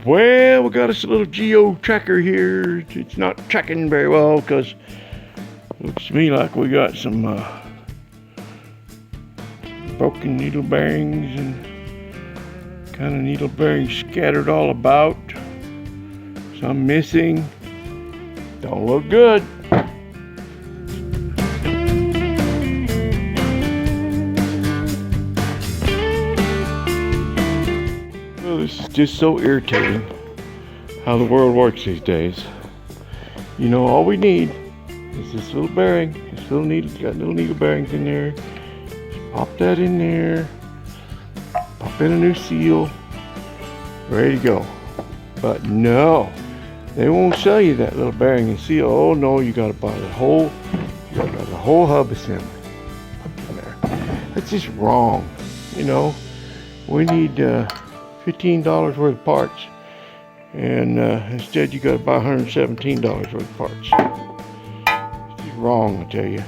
Well, we got us a little Geo Tracker here. It's not tracking very well because it looks to me like we got some broken needle bearings and kind of needle bearings scattered all about. Some missing. Don't look good. This is just so irritating how the world works these days. You know, all we need is this little bearing. This little needle, got little needle bearings in there. Just pop that in there. Pop in a new seal. Ready to go. But no, they won't sell you that little bearing and seal. Oh no, you gotta buy the whole, hub assembly in there. That's just wrong. You know, we need $15 worth of parts, and instead you got to buy $117 worth of parts. It's just wrong, I tell you.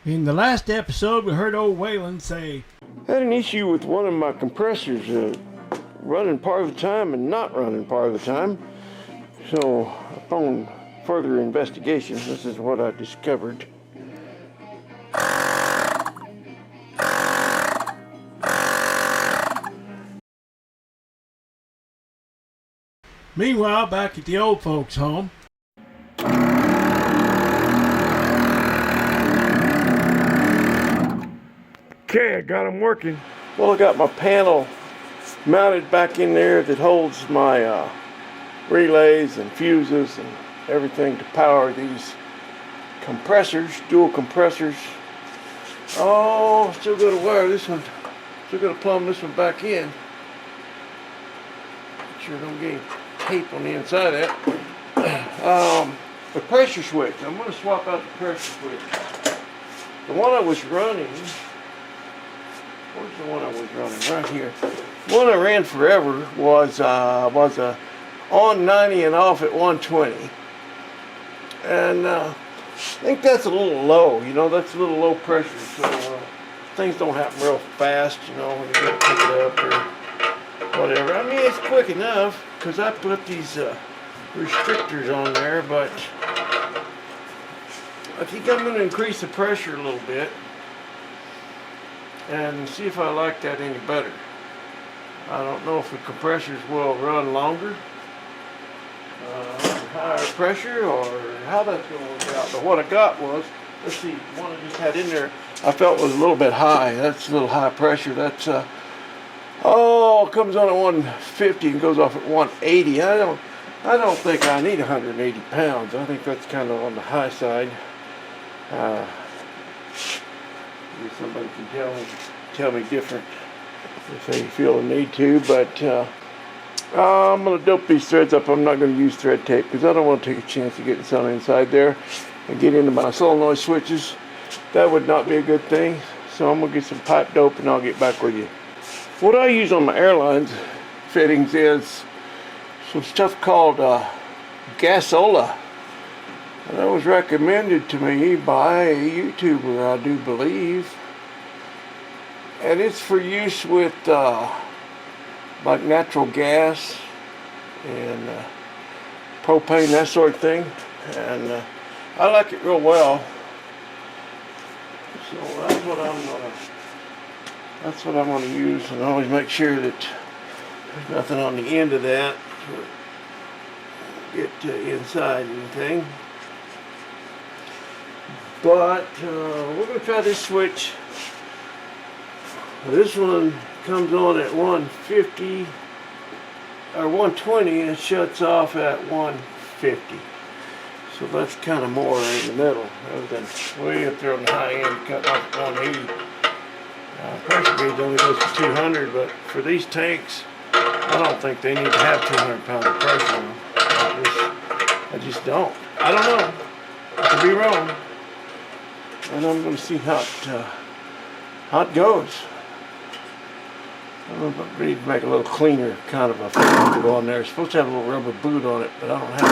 In the last episode, we heard old Waylon say, I had an issue with one of my compressors running part of the time and not running part of the time. So upon further investigation, this is what I discovered. meanwhile, back at the old folks' home, Okay, I got them working. Well, I got my panel mounted back in there that holds my relays and fuses and everything to power these compressors, dual compressors. Oh, still got to wire this one. Still got to plumb this one back in. Make sure I don't get any tape on the inside of that. The pressure switch. I'm going to swap out the pressure switch. The one I was running. Where's the one I was running? Right here. The one I ran forever was a on 90 and off at 120. And I think that's a little low. You know, that's a little low pressure. So things don't happen real fast. You know, when you get to pick it up or whatever. I mean, it's quick enough because I put these restrictors on there. But I think I'm going to increase the pressure a little bit and see if I like that any better. I don't know if the compressors will run longer, higher pressure, or how that's going to work out. But what I got was, let's see, one I just had in there, I felt was a little bit high. That's a little high pressure. That's it comes on at 150 and goes off at 180. I don't think I need 180 pounds. I think that's kind of on the high side. Maybe somebody can tell me different if they feel the need to, but I'm going to dope these threads up. I'm not going to use thread tape because I don't want to take a chance of getting some inside there and get into my solenoid switches. That would not be a good thing. So I'm going to get some pipe dope and I'll get back with you. What I use on my airlines fittings is some stuff called Gasola. And that was recommended to me by a YouTuber, I do believe. and it's for use with like natural gas and propane, that sort of thing, and I like it real well. So that's what I'm gonna use, and always make sure that there's nothing on the end of that get inside anything. But we're gonna try this switch. This one comes on at 150 or 120 and shuts off at 150. So that's kind of more in the middle, rather than way up there on the high end, cutting off at 180. Pressure gauge only goes to 200, but for these tanks, I don't think they need to have 200 pounds of pressure on them. I just don't. I don't know. I could be wrong. And I'm going to see how it goes. I'm going to need to make a little cleaner kind of a boot on there. It's supposed to have a little rubber boot on it, but I don't have it.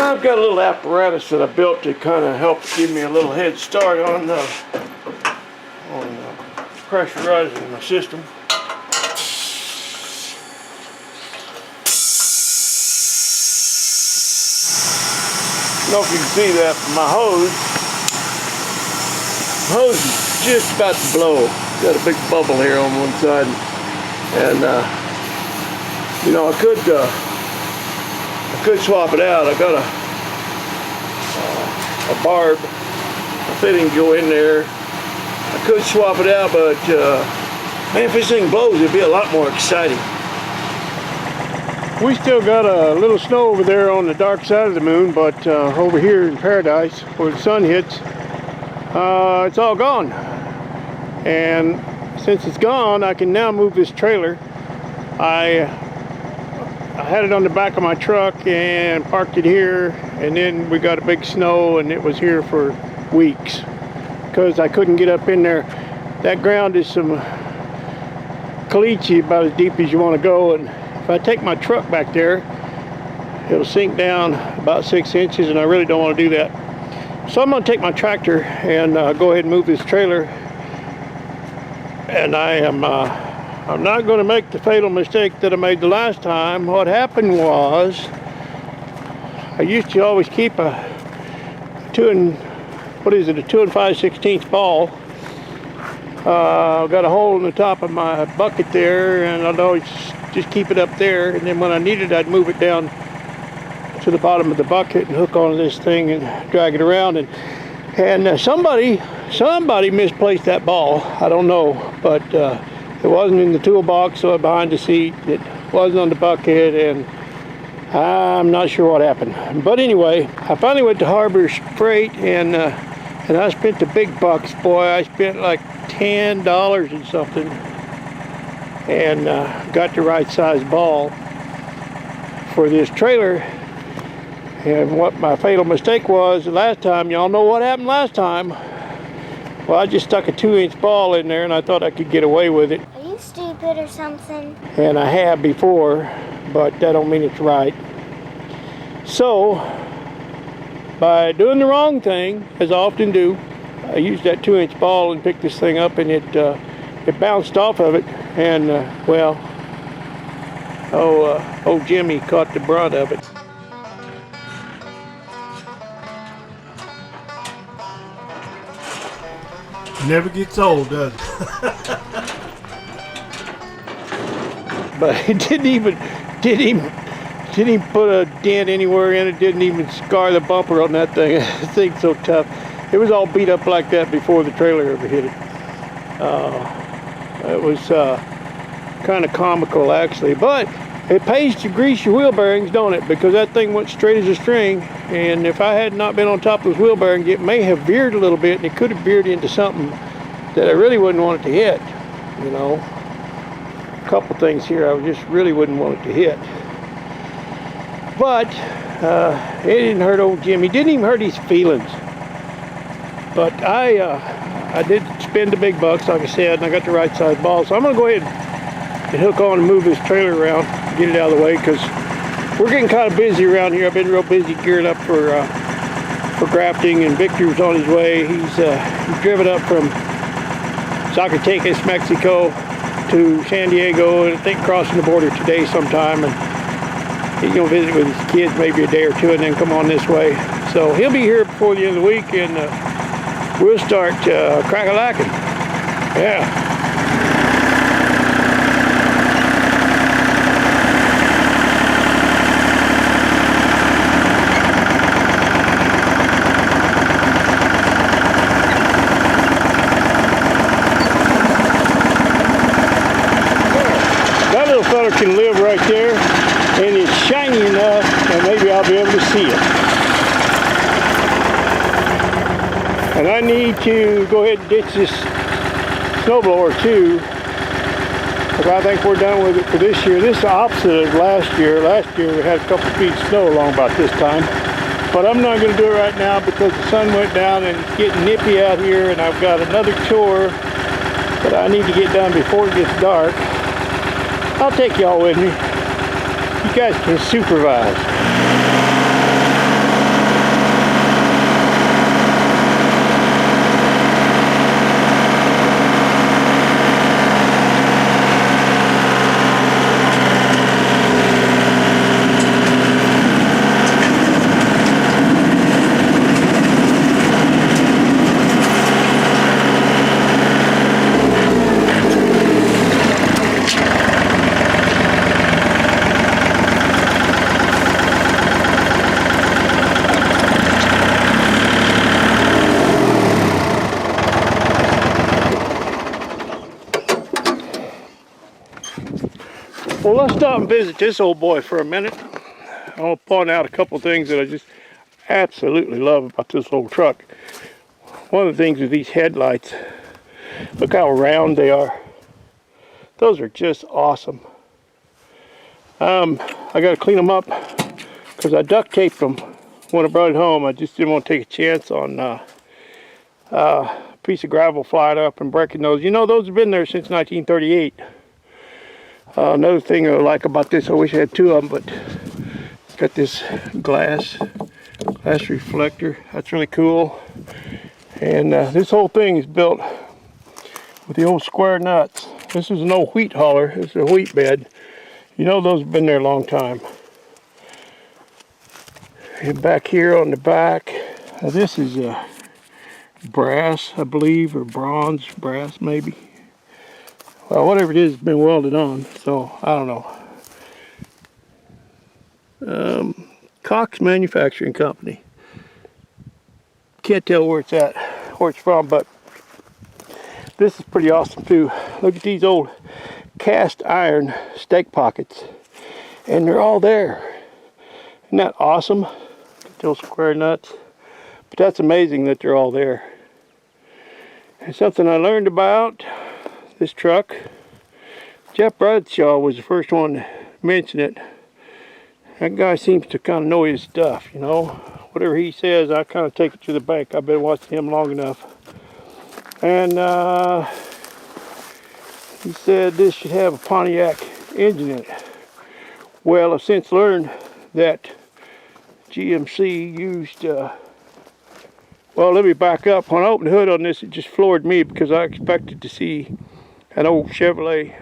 I've got a little apparatus that I built to kind of help give me a little head start on pressurizing my system. I don't know if you can see that from my hose. The hose is just about to blow. Got a big bubble here on one side, and you know, I could swap it out. I got a barb, a fitting go in there. I could swap it out, but man, if this thing blows, it'd be a lot more exciting. We still got a little snow over there on the dark side of the moon, but over here in paradise, where the sun hits, it's all gone. And since it's gone, I can now move this trailer. I had it on the back of my truck and parked it here, and then we got a big snow, and it was here for weeks because I couldn't get up in there. That ground is some caliche, about as deep as you want to go, and if I take my truck back there, it'll sink down about 6 inches, and I really don't want to do that. So I'm going to take my tractor and go ahead and move this trailer. And I'm not going to make the fatal mistake that I made the last time. What happened was, I used to always keep a 2 5/16 ball. Got a hole in the top of my bucket there, and I'd always just keep it up there, and then when I needed, I'd move it down to the bottom of the bucket and hook onto this thing and drag it around. And somebody misplaced that ball. I don't know, but it wasn't in the toolbox, so behind the seat. It wasn't on the bucket, and I'm not sure what happened. But anyway, I finally went to Harbor Freight, and I spent the big bucks. Boy, I spent like $10 and something, and got the right size ball for this trailer. And what my fatal mistake was the last time, y'all know what happened last time. Well, I just stuck a 2-inch ball in there, and I thought I could get away with it. Are you stupid or something? And I have before, but that don't mean it's right. So, by doing the wrong thing, as I often do, I used that 2-inch ball and picked this thing up, and it bounced off of it, and old Jimmy caught the brunt of it. Never gets old, does it? But it didn't even put a dent anywhere in it. Didn't even scar the bumper on that thing. That thing's so tough. It was all beat up like that before the trailer ever hit it. It was kind of comical, actually. But it pays to grease your wheel bearings, don't it? Because that thing went straight as a string. And if I had not been on top of those wheel bearings, it may have veered a little bit, and it could have veered into something that I really wouldn't want it to hit. You know, a couple things here I just really wouldn't want it to hit. But it didn't hurt old Jimmy. It didn't even hurt his feelings. But I did spend the big bucks, like I said, and I got the right size ball. So I'm going to go ahead and hook on and move this trailer around, get it out of the way, because we're getting kind of busy around here. I've been real busy gearing up for grafting, and Victor's on his way. He's driven up from so I could take this Mexico to San Diego, and I think crossing the border today sometime, and he's gonna visit with his kids maybe a day or two, and then come on this way. So he'll be here before the end of the week, and we'll start crack-a-lacking. Yeah. That little fella can live right there, and it's shiny enough that maybe I'll be able to see it. And I need to go ahead and ditch this snowblower too, because I think we're done with it for this year. This is the opposite of last year. Last year we had a couple feet of snow along about this time. But I'm not going to do it right now because the sun went down and it's getting nippy out here, and I've got another chore that I need to get done before it gets dark. I'll take y'all with me. You guys can supervise. Well, let's stop and visit this old boy for a minute. I want to point out a couple things that I just absolutely love about this old truck. One of the things with these headlights, look how round they are. Those are just awesome. I got to clean them up because I duct taped them when I brought it home. I just didn't want to take a chance on a piece of gravel flying up and breaking those. You know, those have been there since 1938. Another thing I like about this, I wish I had two of them, but it's got this glass reflector. That's really cool. And this whole thing is built with the old square nuts. This is an old wheat hauler. This is a wheat bed. You know, those have been there a long time. And back here on the back, this is brass, I believe, or bronze, brass maybe. Well, whatever it is, it's been welded on, so I don't know. Cox Manufacturing Company. Can't tell where it's at, where it's from, but this is pretty awesome too. Look at these old cast iron stake pockets, and they're all there. Isn't that awesome? Those square nuts. But that's amazing that they're all there. And something I learned about this truck, Jeff Bradshaw was the first one to mention it. That guy seems to kind of know his stuff, you know. Whatever he says, I kind of take it to the bank. I've been watching him long enough. And he said this should have a Pontiac engine in it. Well, I've since learned that GMC used, well, let me back up. When I opened the hood on this, it just floored me because I expected to see an old Chevrolet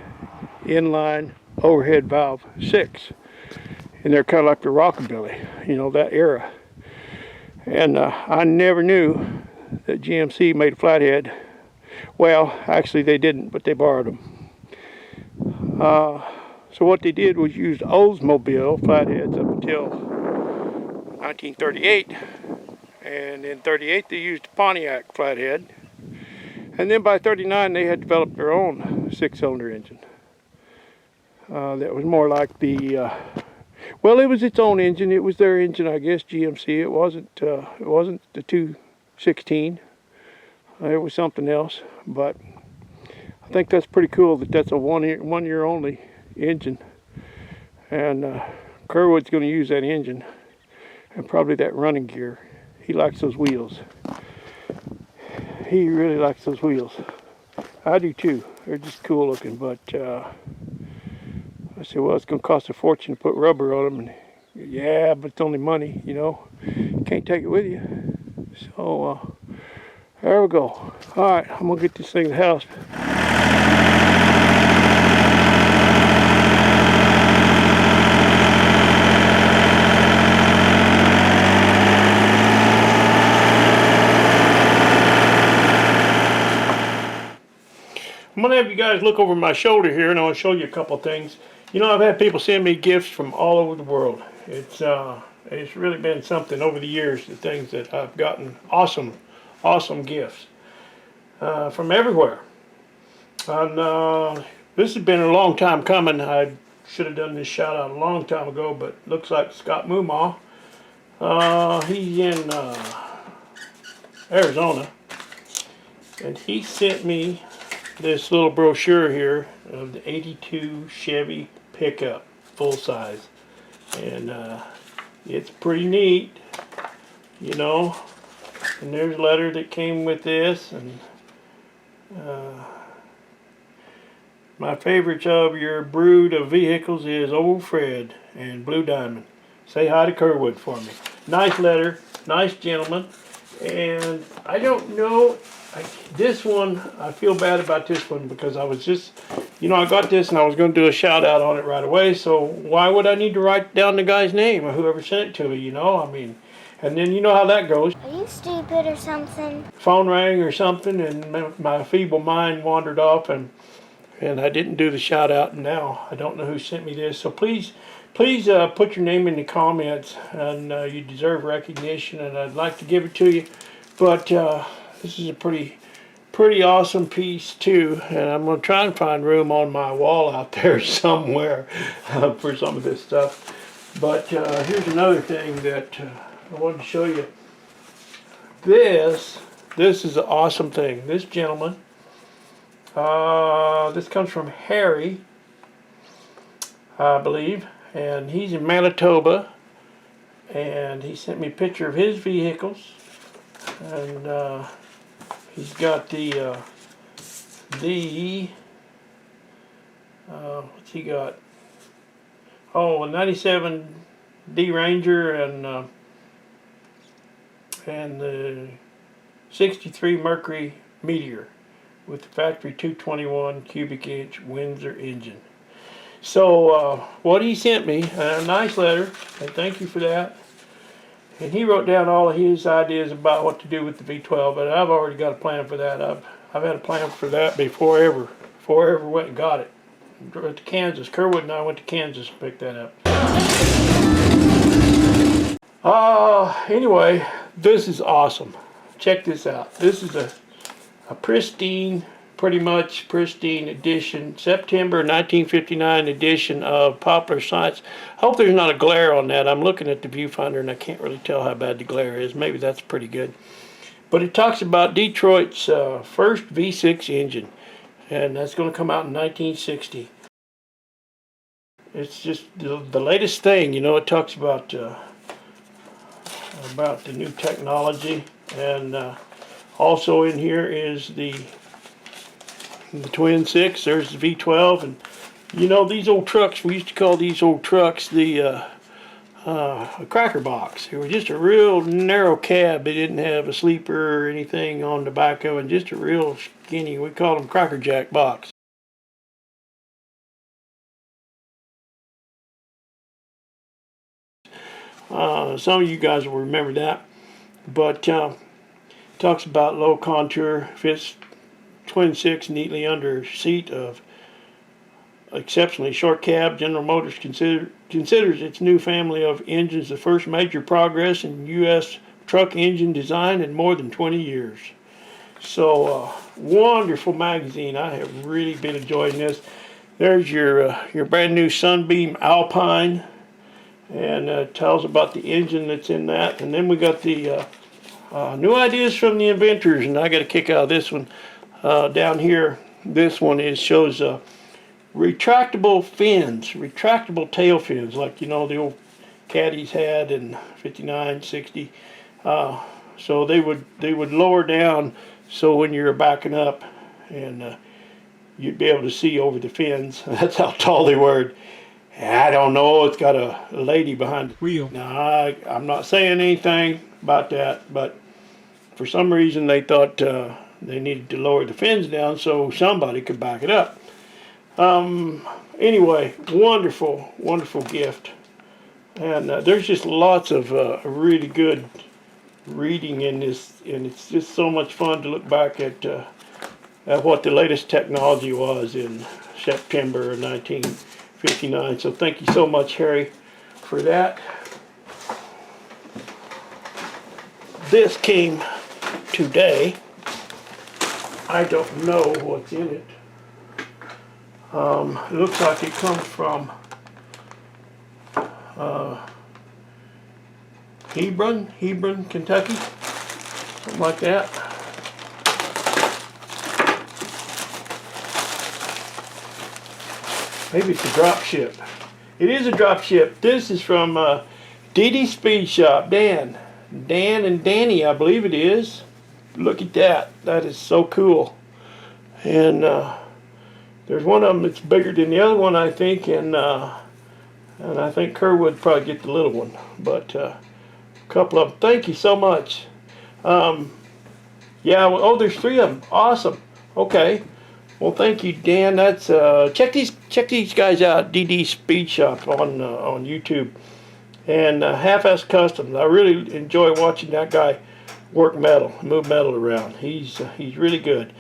inline overhead valve 6. And they're kind of like the Rockabilly, you know, that era. And I never knew that GMC made a flathead. Well, actually they didn't, but they borrowed them. So what they did was use Oldsmobile flatheads up until 1938. And in 38 they used a Pontiac flathead. And then by 39 they had developed their own 6-cylinder engine. That was more like the, well, it was its own engine. It was their engine, I guess, GMC. It wasn't the 216. It was something else. But I think that's pretty cool that that's a one year only engine. And Kerwood's going to use that engine and probably that running gear. He likes those wheels. He really likes those wheels. I do too. They're just cool looking, but I said, well, it's going to cost a fortune to put rubber on them. And yeah, but it's only money, you know. You can't take it with you. So there we go. All right, I'm going to get this thing to the house. going to have you guys look over my shoulder here, and I want to show you a couple things. You know, I've had people send me gifts from all over the world. It's really been something over the years, the things that I've gotten. Awesome gifts from everywhere. And this has been a long time coming. I should have done this shout out a long time ago, but looks like Scott Moomaw. He's in Arizona, and he sent me this little brochure here of the 82 Chevy pickup, full size, and it's pretty neat, you know. And there's a letter that came with this, and my favorites of your brood of vehicles is Old Fred and Blue Diamond. Say hi to Kerwood for me. Nice letter, nice gentleman, and I don't know, this one, I feel bad about this one because I was just, you know, I got this and I was going to do a shout out on it right away, so why would I need to write down the guy's name or whoever sent it to me, you know, I mean, and then you know how that goes. Are you stupid or something? Phone rang or something, and my feeble mind wandered off, and I didn't do the shout out, and now I don't know who sent me this, so please put your name in the comments, and you deserve recognition, and I'd like to give it to you, but this is a pretty awesome piece too, and I'm going to try and find room on my wall out there somewhere for some of this stuff. But here's another thing that I wanted to show you. This is an awesome thing. This gentleman, this comes from Harry, I believe, and he's in Manitoba, and he sent me a picture of his vehicles, and he's got what's he got? Oh, a 97 D Ranger and the 63 Mercury Meteor with the factory 221 cubic inch Windsor engine. So what he sent me, a nice letter, and thank you for that. And he wrote down all of his ideas about what to do with the V12, but I've already got a plan for that. I've had a plan for that before I ever went and got it. Went to Kansas. Kerwood and I went to Kansas to pick that up. Anyway, this is awesome. Check this out. This is a pristine, pretty much pristine edition, September 1959 edition of Popular Science. I hope there's not a glare on that. I'm looking at the viewfinder and I can't really tell how bad the glare is. Maybe that's pretty good. But it talks about Detroit's first V6 engine, and that's going to come out in 1960. It's just the latest thing, you know. It talks about the new technology, and also in here is the Twin 6. There's the V12, and you know, these old trucks, we used to call these old trucks the a cracker box. They were just a real narrow cab. They didn't have a sleeper or anything on the back of it, just a real skinny, we called them Cracker Jack box. Some of you guys will remember that, but talks about low contour, fits Twin 6 neatly under seat of exceptionally short cab. General Motors considers its new family of engines the first major progress in U.S. truck engine design in more than 20 years. So wonderful magazine. I have really been enjoying this. There's your brand new Sunbeam Alpine, and tells about the engine that's in that. And then we got the new ideas from the inventors, and I got a kick out of this one. Down here, this one shows retractable fins, retractable tail fins, like, you know, the old caddies had in 59, 60. So they would lower down, so when you're backing up, and you'd be able to see over the fins. That's how tall they were. I don't know, it's got a lady behind the wheel. Now, I'm not saying anything about that, but for some reason they thought they needed to lower the fins down so somebody could back it up. Anyway, wonderful, wonderful gift. And there's just lots of really good reading in this, and it's just so much fun to look back at what the latest technology was in September of 1959. So thank you so much, Harry, for that. This came today. I don't know what's in it. It looks like it comes from Hebron, Kentucky, something like that. Maybe it's a drop ship. It is a drop ship. This is from DD Speed Shop. Dan and Danny, I believe it is. Look at that. That is so cool. And there's one of them that's bigger than the other one, I think, and I think Kerwood probably get the little one. But a couple of them. Thank you so much. Yeah. Well, oh, there's 3 of them. Awesome. Okay. Well, thank you, Dan. That's check these guys out. DD Speed Shop on YouTube, and Half-Ass Customs. I really enjoy watching that guy work metal, move metal around. He's really good.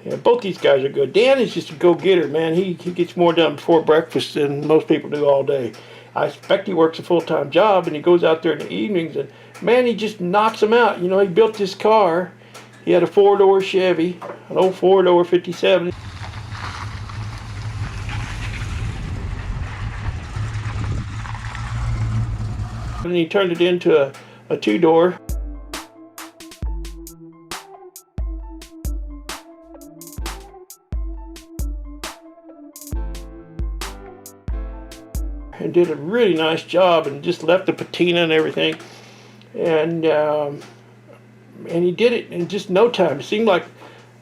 Yeah, both these guys are good. Dan is just a go-getter, man. He gets more done before breakfast than most people do all day. I expect he works a full-time job, and he goes out there in the evenings, and man, he just knocks them out. You know, he built this car. He had a 4-door Chevy, an old 4-door 57. And he turned it into a 2-door. And did a really nice job, and just left the patina and everything. And he did it in just no time. It seemed like,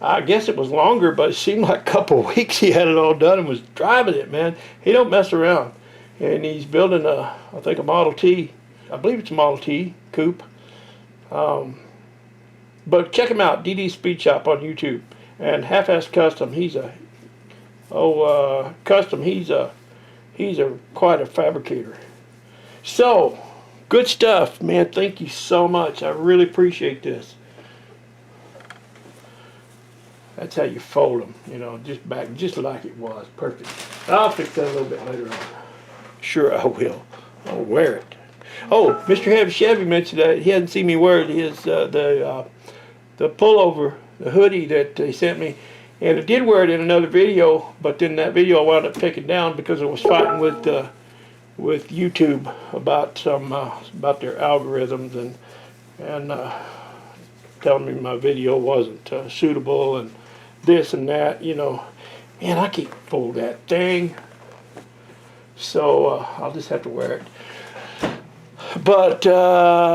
I guess it was longer, but it seemed like a couple of weeks he had it all done and was driving it, man. He don't mess around. And he's building I think a Model T. I believe it's a Model T coupe. But check him out, DD Speed Shop on YouTube. And Half-Ass Custom, he's quite a fabricator. So, good stuff, man. Thank you so much. I really appreciate this. That's how you fold them, you know, just back, just like it was. Perfect. I'll fix that a little bit later on. Sure I will. I'll wear it. Oh, Mr. Heavy Chevy mentioned that he hadn't seen me wear it. His the pullover, the hoodie that he sent me. And I did wear it in another video, but then that video I wound up taking down because I was fighting with YouTube about about their algorithms and telling me my video wasn't suitable and this and that. You know, man, I can't fold that thing, so I'll just have to wear it. But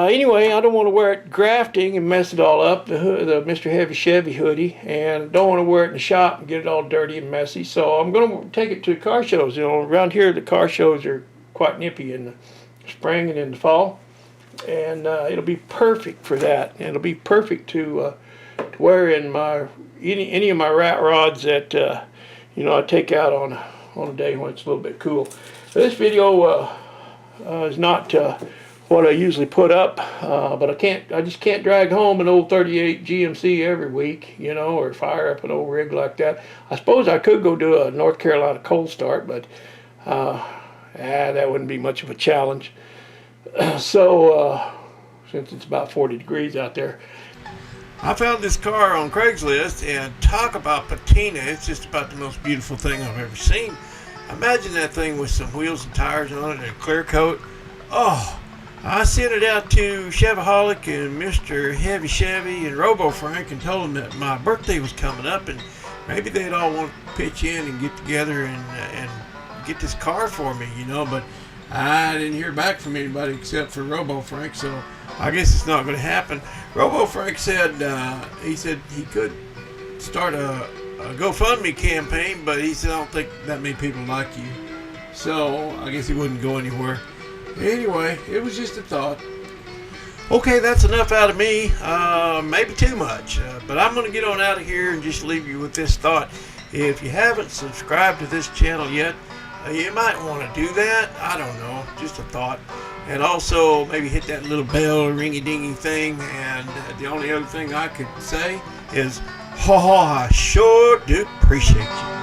anyway, I don't want to wear it grafting and mess it all up, the Mr. Heavy Chevy hoodie, and don't want to wear it in the shop and get it all dirty and messy. So I'm going to take it to car shows. You know, around here the car shows are quite nippy in the spring and in the fall, and it'll be perfect for that. And it'll be perfect to wear in my any of my rat rods that you know, I take out on a day when it's a little bit cool. This video is not what I usually put up, but I just can't drag home an old 38 GMC every week, you know, or fire up an old rig like that. I suppose I could go do a North Carolina cold start, but that wouldn't be much of a challenge. So since it's about 40 degrees out there. I found this car on Craigslist, and talk about patina. It's just about the most beautiful thing I've ever seen. Imagine that thing with some wheels and tires on it and a clear coat. Oh, I sent it out to Chevaholic and Mr. Heavy Chevy and Robo Frank and told them that my birthday was coming up and maybe they'd all want to pitch in and get together and get this car for me, you know, but I didn't hear back from anybody except for Robo Frank, so I guess it's not going to happen. Robo Frank said he could start a GoFundMe campaign, but he said I don't think that many people like you, so I guess he wouldn't go anywhere. Anyway, it was just a thought. Okay, that's enough out of me, maybe too much, but I'm going to get on out of here and just leave you with this thought. If you haven't subscribed to this channel yet, You might want to do that. I don't know. Just a thought. And also maybe hit that little bell ringy-dingy thing. And the only other thing I could say is, ha ha, I sure do appreciate you.